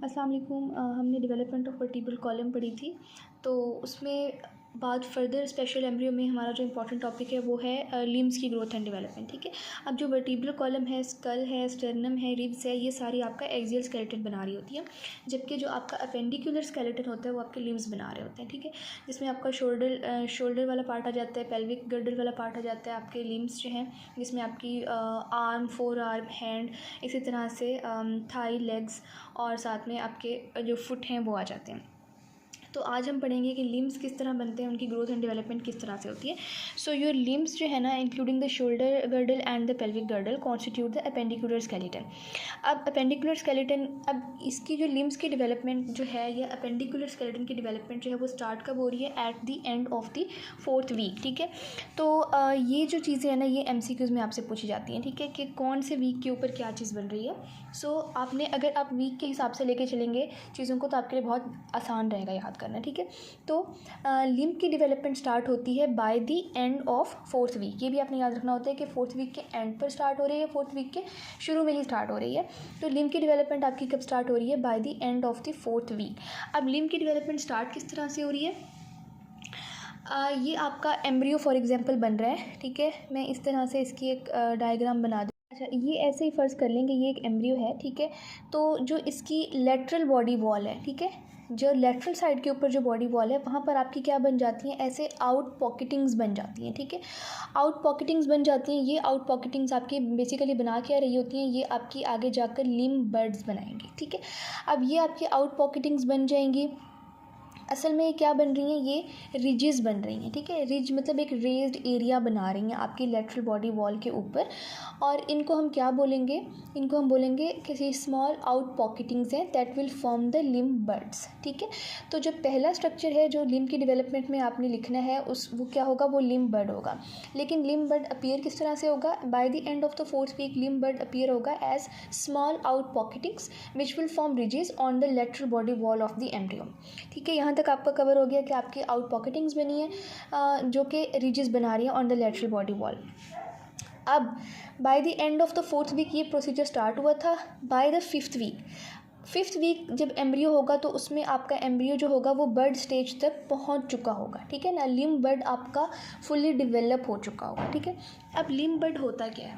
अस्सलाम वालेकुम। हमने डेवलपमेंट ऑफ वर्टिब्रल कॉलम पढ़ी थी, तो उसमें बाद फर्दर स्पेशल एम्ब्रियो में हमारा जो इंपॉर्टेंट टॉपिक है वो है लिम्स की ग्रोथ एंड डेवलपमेंट। ठीक है, अब जो वर्टिब्रल कॉलम है, स्कल है, स्टर्नम है, रिब्स है, ये सारी आपका एक्सियल स्केलेटन बना रही होती है, जबकि जो आपका अपेंडिकुलर स्केलेटन होता है वो आपके लिम्स बना रहे होते हैं। ठीक है, जिसमें आपका शोल्डर वाला पार्ट आ जाता है, पेल्विक गर्डल वाला पार्ट आ जाता है, आपके लिम्स जो हैं जिसमें आपकी आर्म, फोर आर्म, हैंड, इसी तरह से थाई, लेग्स और साथ में आपके जो फुट हैं वो आ जाते हैं। तो आज हम पढ़ेंगे कि लिम्स किस तरह बनते हैं, उनकी ग्रोथ एंड डेवलपमेंट किस तरह से होती है। सो योर लिम्स जो है ना, including the shoulder girdle and the pelvic girdle constitute the appendicular skeleton. अब अपेंडिकुलर स्केलेटन, अब इसकी जो लिम्स की डेवलपमेंट जो है, या अपेंडिकुलर स्केलेटन की डेवलपमेंट जो है वो स्टार्ट कब हो रही है? At the end of the 4th week. ठीक है, तो ये जो चीज़ें हैं ना, ये MCQs में आपसे पूछी जाती हैं। ठीक है, कि कौन से वीक के ऊपर क्या चीज़ बन रही है। सो आपने, अगर आप वीक के हिसाब से लेके चलेंगे चीज़ों को, तो आपके लिए बहुत आसान रहेगा याद करना। ठीक है, तो लिम्फ की डेवलपमेंट स्टार्ट होती है by the end of 4th week. ये भी आपने याद रखना होता है कि 4th वीक के एंड पर स्टार्ट हो रही है, 4th वीक के शुरू में ही स्टार्ट हो रही है। तो लिम्फ की डेवलपमेंट आपकी कब स्टार्ट हो रही है? By the end of the 4th week. अब लिम्फ की डेवलपमेंट स्टार्ट किस तरह से हो रही है? ये आपका एम्ब्रियो फॉर एग्जांपल बन रहा है। ठीक है, मैं इस तरह से इसकी एक डायग्राम बना दूँ। अच्छा, ये ऐसे ही फ़र्ज़ कर लेंगे, ये एक एम्ब्रियो है। ठीक है, तो जो इसकी लेटरल बॉडी वॉल है, ठीक है, जो लेटरल साइड के ऊपर जो बॉडी वॉल है, वहाँ पर आपकी क्या बन जाती हैं? ऐसे आउट पॉकेटिंग्स बन जाती हैं। ठीक है, आउट पॉकेटिंग्स बन जाती हैं। ये आउट पॉकेटिंग्स आपकी बेसिकली बना क्या रही होती हैं? ये आपकी आगे जाकर लिम्ब बड्स बनाएंगी। ठीक है, अब ये आपकी आउट पॉकेटिंग्स बन जाएंगी। असल में ये क्या बन रही हैं? ये रिजेस बन रही हैं। ठीक है, रिज मतलब एक रेज्ड एरिया बना रही हैं आपकी लेटरल बॉडी वॉल के ऊपर, और इनको हम क्या बोलेंगे? इनको हम बोलेंगे किसी स्मॉल आउट पॉकेटिंग्स हैं that will form the limb buds. ठीक है, तो जो पहला स्ट्रक्चर है जो लिम्ब की डेवलपमेंट में आपने लिखना है, वो क्या होगा? वो लिम्ब बड होगा। लेकिन लिम्ब बड अपीयर किस तरह से होगा? By the end of the 4th week limb bud appear होगा as small out pocketings which will form ridges on the lateral body wall of the embryo. ठीक है, यहाँ तक आपका कवर हो गया कि आपकी आउट पॉकेटिंग्स बनी है जो कि रिजेस बना रही है on the lateral body wall. अब by the end of the 4th week ये प्रोसीजर स्टार्ट हुआ था। बाय द 5th वीक जब एम्ब्रियो होगा, तो उसमें आपका एम्ब्रियो जो होगा वो बर्ड स्टेज तक पहुंच चुका होगा। ठीक है ना, लिम्ब बर्ड आपका फुली डेवलप हो चुका होगा। ठीक है, अब लिम्ब बर्ड होता क्या है?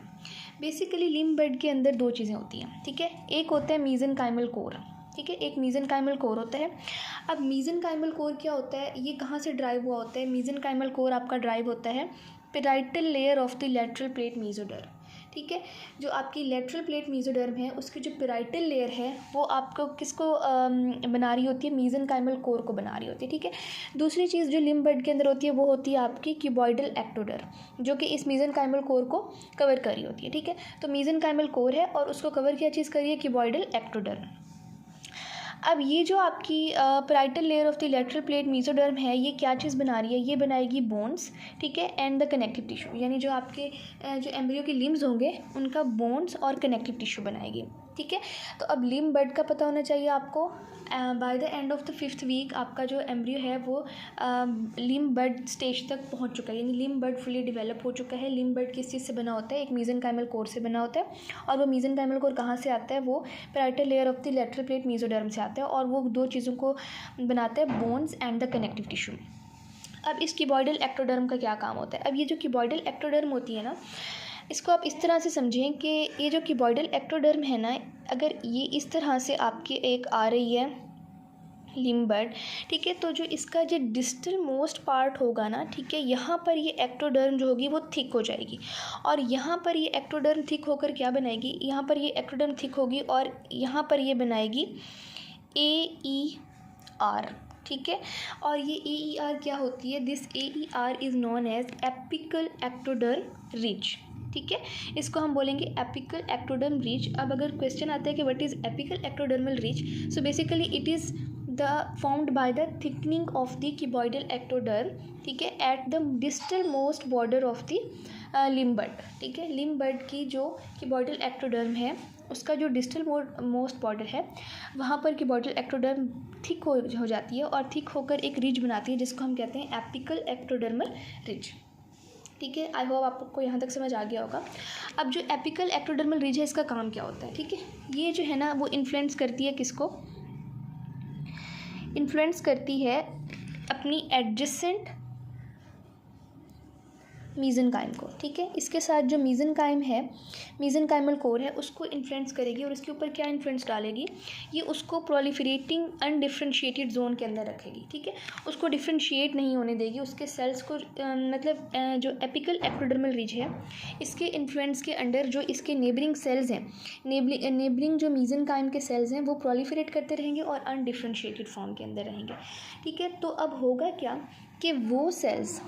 बेसिकली लिम्ब बर्ड के अंदर दो चीज़ें होती हैं। ठीक है, एक होता है मीजेनकाइमल कोर। ठीक है, एक मीजेनकाइमल कोर होता है। अब मीजेनकाइमल कोर क्या होता है? ये कहाँ से ड्राइव हुआ होता है? मीजेनकाइमल कोर आपका ड्राइव होता है parietal layer of the lateral plate mesoderm. ठीक है, जो आपकी लेटरल प्लेट मेसोडर्म है, उसकी जो पेराइटल लेयर है वो आपको किसको बना रही होती है? मीजेनकाइमल कोर को बना रही होती है। ठीक है, दूसरी चीज़ जो लिम्ब बड के अंदर होती है वो होती है आपकी क्यूबॉइडल एक्टोडर्म, जो कि इस मीजेनकाइमल कोर को कवर कर रही होती है। ठीक है, तो मीजेनकाइमल कोर है और उसको कवर क्या चीज़ कर रही है? Cuboidal ectoderm. अब ये जो आपकी parietal layer of the lateral plate mesoderm है, ये क्या चीज़ बना रही है? ये बनाएगी बोन्स। ठीक है, एंड द कनेक्टिव टिश्यू, यानी जो आपके जो एम्ब्रियो के लिम्स होंगे उनका बोन्स और कनेक्टिव टिश्यू बनाएगी। ठीक है, तो अब लिम्ब बड का पता होना चाहिए आपको। By the end of the 5th week आपका जो एम्ब्रियो है वो लिम्ब बड स्टेज तक पहुंच चुका है, यानी लिम्ब बड फुली डेवलप हो चुका है। लिम्ब बड किस चीज़ से बना होता है? एक मीजेनकाइमल कोर से बना होता है, और वो मीजेनकाइमल कोर कहाँ से आता है? वो parietal layer of the lateral plate mesoderm से आता है, और वो दो चीज़ों को बनाता है, bones and the connective tissue. अब इस क्यूबॉइडल एक्टोडर्म का क्या काम होता है? अब ये जो क्यूबॉइडल एक्टोडर्म होती है ना, इसको आप इस तरह से समझें कि ये जो क्यूबॉइडल एक्टोडर्म है ना, अगर ये इस तरह से आपकी एक आ रही है लिम्ब बड, ठीक है, तो जो इसका जो डिस्टल मोस्ट पार्ट होगा ना, ठीक है, यहाँ पर ये एक्टोडर्म जो होगी वो थिक हो जाएगी, और यहाँ पर ये एक्टोडर्म थिक होकर क्या बनाएगी? यहाँ पर ये एक्टोडर्म थिक होगी और यहाँ पर ये बनाएगी AER। ठीक है, और ये AER क्या होती है? This AER is known as apical ectoderm ridge. ठीक है, इसको हम बोलेंगे एपिकल एक्टोडर्म रिज। अब अगर क्वेश्चन आता है कि what is apical ectodermal ridge, so basically it is the found by the thickening of the cuboidal ectoderm. ठीक है, at the distal most border of the limb bud. ठीक है, limb बड की जो क्यूबॉइडल एक्टोडर्म है उसका जो डिस्टल मोस्ट बॉर्डर है, वहाँ पर क्यूबॉइडल एक्टोडर्म थिक हो जाती है, और थिक होकर एक रिज बनाती है जिसको हम कहते हैं एपिकल एक्टोडर्मल रिज। ठीक है, आई होप आपको यहाँ तक समझ आ गया होगा। अब जो एपिकल एक्टोडर्मल रिज है, इसका काम क्या होता है? ठीक है, ये जो है ना वो इन्फ्लुएंस करती है किसको? इन्फ्लुएंस करती है अपनी एडजेसेंट मीज़ेनकाइम को, ठीक है। इसके साथ जो मीज़ेनकाइम है, मीज़ेनकाइमल कोर है, उसको इन्फ्लुएंस करेगी और इसके ऊपर क्या इन्फ्लुएंस डालेगी, ये उसको प्रोलिफरेटिंग अनडिफ्रेंशिएटेड जोन के अंदर रखेगी, ठीक है। उसको डिफ्रेंशिएट नहीं होने देगी, उसके सेल्स को जो एपिकल एक्टोडर्मल रिज है, इसके इन्फ्लुएंस के अंडर जो इसके नेबरिंग सेल्स हैं, नेबरिंग जो मीज़ेनकाइम के सेल्स हैं वो प्रोलिफरेट करते रहेंगे और अनडिफ्रेंशिएटेड फॉर्म के अंदर रहेंगे, ठीक है। तो अब होगा क्या कि वो सेल्स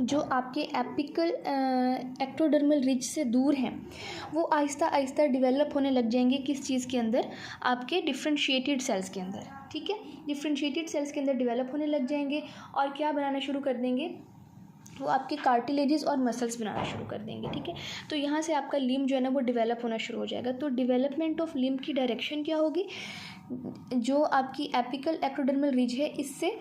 जो आपके एपिकल एक्टोडर्मल रिज से दूर हैं वो आहिस्ता आहिस्ता डेवलप होने लग जाएंगे किस चीज़ के अंदर, आपके डिफ्रेंशिएटेड सेल्स के अंदर, ठीक है। डिफ्रेंशिएटेड सेल्स के अंदर डेवलप होने लग जाएंगे और क्या बनाना शुरू कर देंगे, वो आपके कार्टिलेजेस और मसल्स बनाना शुरू कर देंगे, ठीक है। तो यहाँ से आपका लिम्ब जो है ना वो डेवलप होना शुरू हो जाएगा। तो डेवलपमेंट ऑफ लिम्ब की डायरेक्शन क्या होगी, जो आपकी एपिकल एक्टोडर्मल रिज है इससे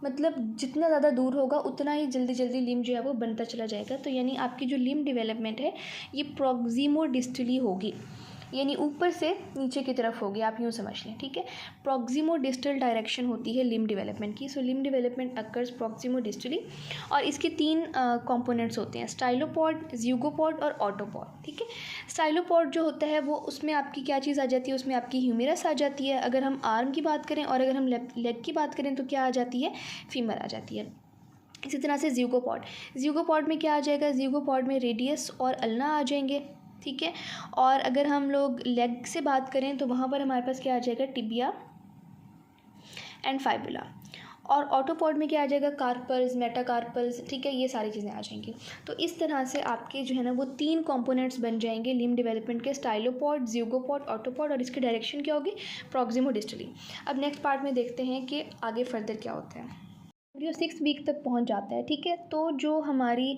मतलब जितना ज़्यादा दूर होगा उतना ही जल्दी जल्दी लिम्ब जो है वो बनता चला जाएगा। तो यानी आपकी जो लिम्ब डेवलपमेंट है ये प्रॉक्सिमोडिस्टली होगी, यानी ऊपर से नीचे की तरफ होगी, आप यूँ समझ लें, ठीक है। प्रॉक्सिमोडिस्टल डायरेक्शन होती है लिम्ब डेवलपमेंट की। सो लिम्ब डेवलपमेंट अकर्स प्रॉक्सिमोडिस्टली और इसके 3 कंपोनेंट्स होते हैं, स्टाइलोपॉड, ज़िगोपॉड और ऑटोपॉड, ठीक है। स्टाइलोपॉड जो होता है वो उसमें आपकी क्या चीज़ आ जाती है, उसमें आपकी ह्यूमेरस आ जाती है अगर हम आर्म की बात करें, और अगर हम लेग की बात करें तो क्या आ जाती है, फीमर आ जाती है। इसी तरह से ज़िगोपॉड में क्या आ जाएगा, ज़िगोपॉड में रेडियस और अल्ना आ जाएंगे, ठीक है। और अगर हम लोग लेग से बात करें तो वहाँ पर हमारे पास क्या आ जाएगा, टिबिया एंड फाइबुला। और ऑटोपॉड में क्या आ जाएगा, कार्पल्स, मेटाकार्पल्स, ठीक है, ये सारी चीज़ें आ जाएंगी। तो इस तरह से आपके जो है ना वो 3 कंपोनेंट्स बन जाएंगे लिम्ब डेवलपमेंट के, स्टाइलोपॉड, ज़िगोपॉड, ऑटोपॉड, और इसकी डायरेक्शन क्या होगी, प्रॉक्सिमोडिस्टली। अब नेक्स्ट पार्ट में देखते हैं कि आगे फर्दर क्या होता है। एम्ब्रियो 6 वीक तक पहुंच जाता है, ठीक है। तो जो हमारी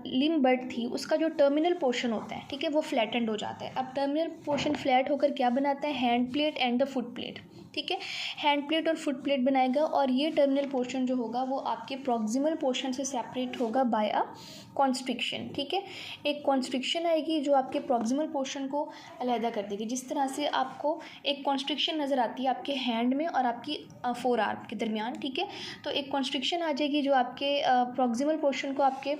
लिम्ब बड थी उसका जो टर्मिनल पोर्शन होता है, ठीक है, वो फ्लैटेंड हो जाता है। अब टर्मिनल पोर्शन फ्लैट होकर क्या बनाता है, hand plate and the foot plate, ठीक है। हैंड प्लेट और फुट प्लेट बनाएगा और ये टर्मिनल पोर्शन जो होगा वो आपके प्रॉक्सिमल पोर्शन से सेपरेट होगा बाय अ कॉन्स्ट्रिक्शन, ठीक है। एक कॉन्स्ट्रिक्शन आएगी जो आपके प्रॉक्सिमल पोर्शन को अलहदा कर देगी। जिस तरह से आपको एक कॉन्स्ट्रिक्शन नज़र आती है आपके हैंड में और आपकी फोर आर्म के दरमियान, ठीक है। तो एक कॉन्स्ट्रिक्शन आ जाएगी जो आपके प्रॉक्सिमल पोर्शन को आपके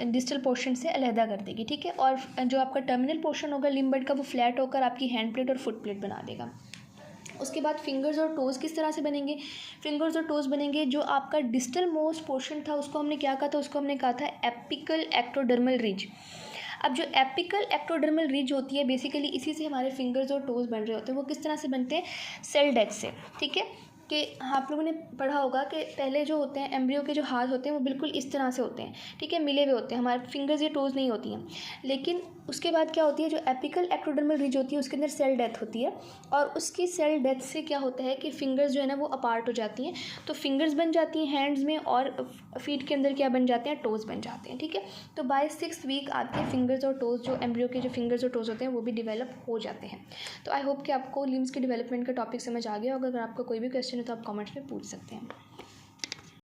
डिस्टल पोर्शन से अलहदा कर देगी, ठीक है। और जो आपका टर्मिनल पोर्शन होगा लिम्ब बड का वो फ्लैट होकर आपकी हैंड प्लेट और फुट प्लेट बना देगा। उसके बाद फिंगर्स और टोज़ किस तरह से बनेंगे, फिंगर्स और टोज़ बनेंगे जो आपका डिस्टल मोस्ट पोर्शन था उसको हमने क्या कहा था, उसको हमने कहा था एपिकल एक्टोडर्मल रिज। अब जो एपिकल एक्टोडर्मल रिज होती है बेसिकली इसी से हमारे फिंगर्स और टोज़ बन रहे होते हैं। वो किस तरह से बनते हैं, सेल डेथ से, ठीक है। कि आप लोगों ने पढ़ा होगा कि पहले जो होते हैं एम्ब्रियो के जो हाथ होते हैं वो बिल्कुल इस तरह से होते हैं, ठीक है, मिले हुए होते हैं, हमारे फिंगर्स या टोज़ नहीं होती हैं। लेकिन उसके बाद क्या होती है, जो एपिकल एक्टोडर्मल रिज होती है उसके अंदर सेल डेथ होती है और उसकी सेल डेथ से क्या होता है कि फिंगर्स जो है ना वो अपार्ट हो जाती हैं। तो फिंगर्स बन जाती हैं हैंड्स में और फीट के अंदर क्या बन जाते हैं, टोज़ बन जाते हैं, ठीक है। तो बाय 6 वीक आपके फिंगर्स और टोज़ जो एम्ब्रियो के जो फिंगर्स और टोज़ होते हैं वो भी डेवलप हो जाते हैं। तो आई होप कि आपको लिम्स के डेवलपमेंट का टॉपिक समझ आ गया होगा। अगर आपका कोई भी क्वेश्चन है तो आप कमेंट्स में पूछ सकते हैं।